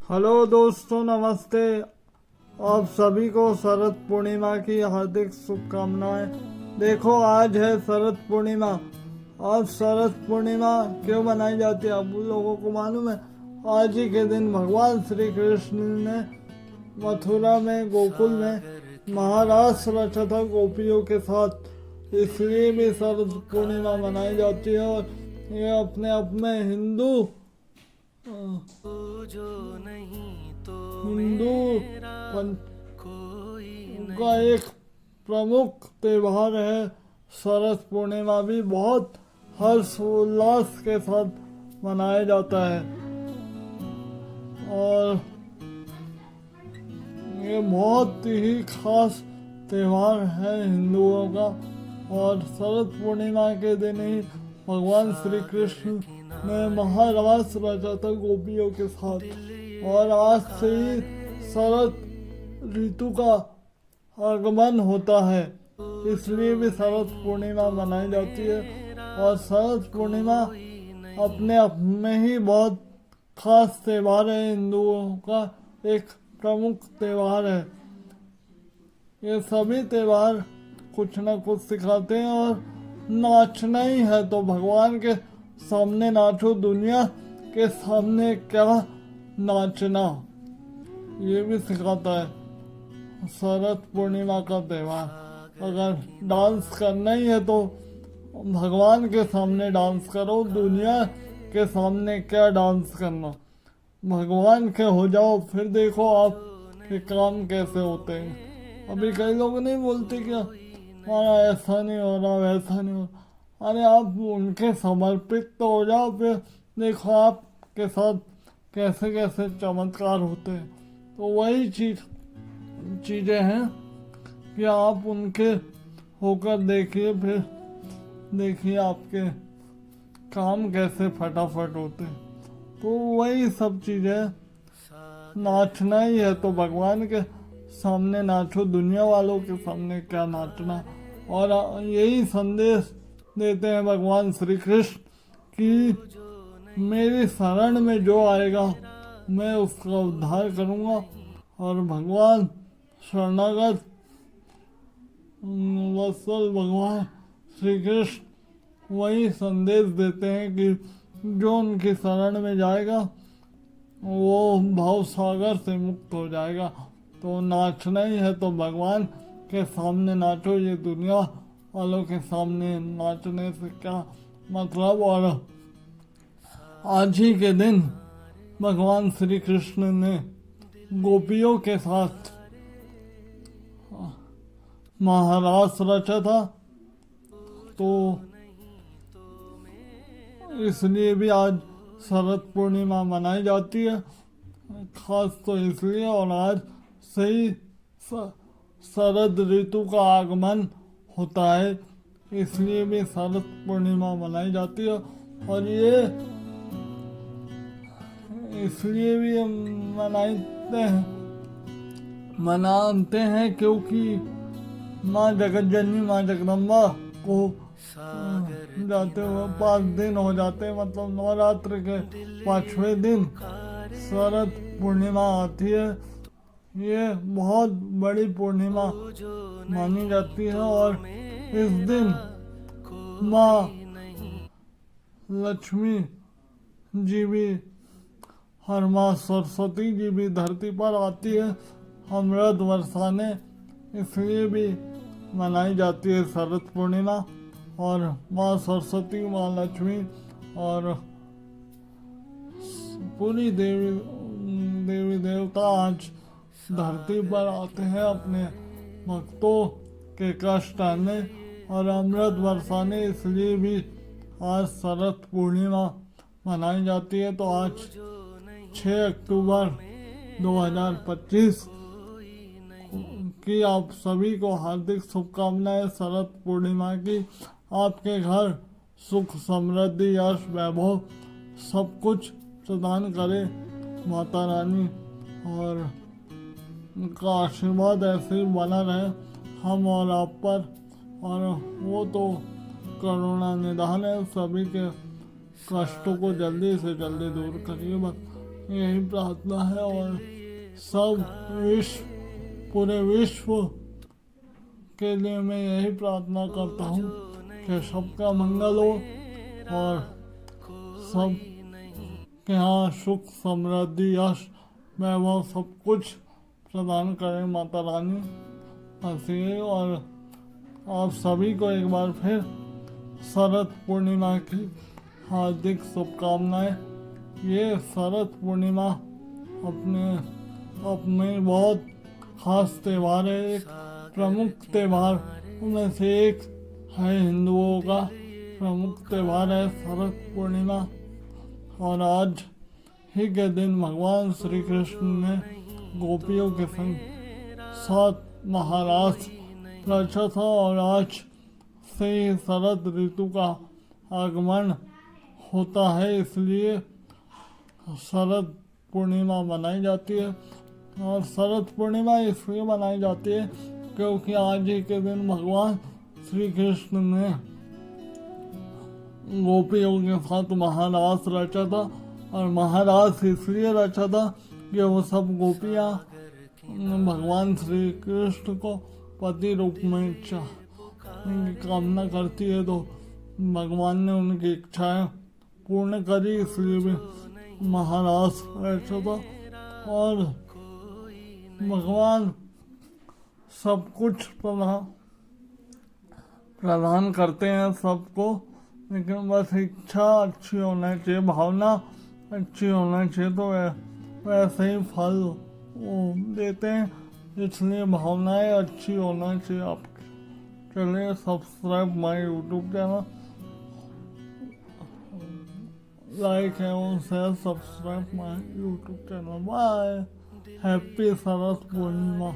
Hello दोस्तों, नमस्ते। आप सभी को शरद पूर्णिमा की हार्दिक शुभकामनाएं। देखो, आज है शरद पूर्णिमा। आज शरद पूर्णिमा क्यों मनाई जाती है आप लोगों को मालूम है? आज ही के दिन भगवान श्री कृष्ण ने मथुरा में, गोकुल में महारास रचा था गोपियों के साथ। इसलिए भी शरद पूर्णिमा मनाई जाती है। और ये अपने आप में हिंदू का एक प्रमुख त्योहार है। शरद पूर्णिमा भी बहुत हर्ष उल्लास के साथ मनाया जाता है और ये बहुत ही खास त्योहार है हिंदुओं का। और शरद पूर्णिमा के दिन ही भगवान श्री कृष्ण ने महारास रचा था गोपियों के साथ। और आज से ही शरद ऋतु का आगमन होता है, इसलिए भी शरद पूर्णिमा मनाई जाती है। और शरद पूर्णिमा अपने आप में ही बहुत खास त्योहार है, हिंदुओं का एक प्रमुख त्योहार है। ये सभी त्योहार कुछ न कुछ सिखाते हैं। और नाचना ही है तो भगवान के सामने नाचो, दुनिया के सामने क्या नाचना, ये भी सिखाता है शरद पूर्णिमा का त्योहार। अगर डांस करना ही है तो भगवान के सामने डांस करो, दुनिया के सामने क्या डांस करना। भगवान के हो जाओ, फिर देखो आप के काम कैसे होते हैं। अभी कई लोग नहीं बोलते क्या, हमारा ऐसा नहीं हो रहा, वैसा नहीं हो रहा। अरे आप उनके समर्पित तो हो जाओ, फिर देखो आपके साथ कैसे कैसे चमत्कार होते हैं। तो वही चीज़ें हैं कि आप उनके होकर देखिए, फिर देखिए आपके काम कैसे फटाफट होते हैं। तो वही सब चीज़ें, नाचना ही है तो भगवान के सामने नाचो, दुनिया वालों के सामने क्या नाचना। और यही संदेश देते हैं भगवान श्री कृष्ण कि मेरी शरण में जो आएगा मैं उसका उद्धार करूँगा। और भगवान शरणागत वत्सल भगवान श्री कृष्ण वही संदेश देते हैं कि जो उनकी शरण में जाएगा वो भाव सागर से मुक्त हो जाएगा। तो नाचना ही है तो भगवान के सामने नाचो, ये दुनिया वालों के सामने नाचने से क्या मतलब। और आज ही के दिन भगवान श्री कृष्ण ने गोपियों के साथ महारास रचा था, तो इसलिए भी आज शरद पूर्णिमा मनाई जाती है। खास तो इसलिए, और आज से ही शरद ऋतु का आगमन होता है, इसलिए भी शरद पूर्णिमा मनाई जाती है। और ये इसलिए भी हम मनाते हैं क्योंकि माँ जगत जननी, माँ जगदम्बा को जाते हुए 5 दिन हो जाते हैं, मतलब नवरात्र के 5वें दिन शरद पूर्णिमा आती है। ये बहुत बड़ी पूर्णिमा मानी जाती है। और इस दिन माँ लक्ष्मी जी भी, हर माँ सरस्वती जी भी धरती पर आती है अमृत बरसाने, इसलिए भी मनाई जाती है शरद पूर्णिमा। और माँ सरस्वती, माँ लक्ष्मी और पूरी देवी देवता आज धरती पर आते हैं अपने भक्तों के कष्ट आने और अमृत बरसाने, इसलिए भी आज शरद पूर्णिमा मनाई जाती है। तो आज 6 अक्टूबर 2025 की आप सभी को हार्दिक शुभकामनाएं शरद पूर्णिमा की। आपके घर सुख, समृद्धि, यश, वैभव सब कुछ प्रदान करे माता रानी, और उनका आशीर्वाद ऐसे ही बना रहे हम और आप पर। और वो तो करुणा निधान है, सभी के कष्टों को जल्दी से जल्दी दूर करिए बस। यही प्रार्थना है। और सब पूरे विश्व के लिए मैं यही प्रार्थना करता हूँ कि सबका मंगल हो और सब के यहाँ सुख समृद्धि यश वैभव सब कुछ प्रदान करें माता रानी। ऐसे और आप सभी को एक बार फिर शरद पूर्णिमा की हार्दिक शुभकामनाएं। ये शरद पूर्णिमा अपने बहुत खास त्यौहार है, एक प्रमुख त्यौहार उनमें से एक है। हिंदुओं का प्रमुख त्यौहार है शरद पूर्णिमा। और आज ही के दिन भगवान श्री कृष्ण ने गोपियों के संग 7 महारास रचा था। और आज से ही शरद ऋतु का आगमन होता है, इसलिए शरद पूर्णिमा मनाई जाती है। और शरद पूर्णिमा इसलिए मनाई जाती है क्योंकि आज ही के दिन भगवान श्री कृष्ण ने गोपियों के साथ महारास रचा था। और महारास इसलिए रचा था कि वो सब गोपियाँ भगवान श्री कृष्ण को पति रूप में कामना करती है, तो भगवान ने उनकी इच्छाएं पूर्ण करी, इसलिए भी महारास रचा था। और भगवान सब कुछ प्रदान करते हैं सबको, लेकिन बस इच्छा अच्छी होना चाहिए, भावना अच्छी होना चाहिए, तो वैसे ही फल वो देते हैं। इसलिए भावनाएं अच्छी होना चाहिए आपकी। चलिए subscribe my YouTube channel, like एवं share, subscribe my YouTube channel. Bye, happy Sharad Purnima.